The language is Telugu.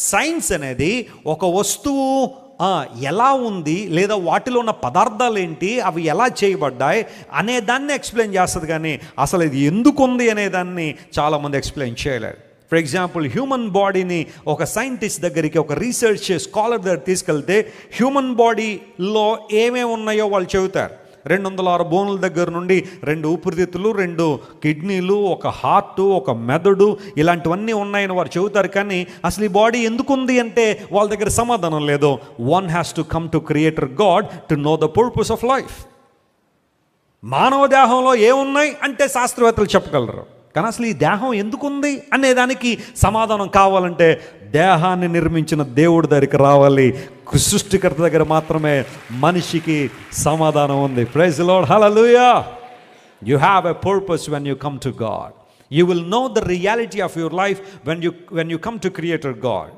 సైన్స్ అనేది ఒక వస్తువు ఎలా ఉంది, లేదా వాటిలో ఉన్న పదార్థాలు ఏంటి, అవి ఎలా చేయబడ్డాయి అనే దాన్ని ఎక్స్ప్లెయిన్ చేస్తుంది, కానీ అసలు ఇది ఎందుకు ఉంది అనేదాన్ని చాలామంది ఎక్స్ప్లెయిన్ చేయలేరు. ఫర్ ఎగ్జాంపుల్, హ్యూమన్ బాడీని ఒక సైంటిస్ట్ దగ్గరికి, ఒక రీసెర్చ్ స్కాలర్ దగ్గర తీసుకెళ్తే హ్యూమన్ బాడీలో ఏమేమి ఉన్నాయో వాళ్ళు చెబుతారు. 206 బోన్ల దగ్గర నుండి 2 ఊపిరితిత్తులు, 2 కిడ్నీలు, ఒక హార్ట్, ఒక మెదడు, ఇలాంటివన్నీ ఉన్నాయని వారు చెబుతారు. కానీ అసలు ఈ బాడీ ఎందుకు ఉంది అంటే వాళ్ళ దగ్గర సమాధానం లేదు. One has to come to creator God to know the purpose of life. మానవ దేహంలో ఏమున్నాయి అంటే శాస్త్రవేత్తలు చెప్పగలరు, కానీ అసలు ఈ దేహం ఎందుకుంది అనే దానికి సమాధానం కావాలంటే దేహాన్ని నిర్మించిన దేవుడి దగ్గరికి రావాలి. సృష్టికర్త దగ్గర మాత్రమే మనిషికి సమాధానం ఉంది. Praise the Lord, hallelujah. You have a purpose when you come to God. You will know the reality of your life when you come to creator God.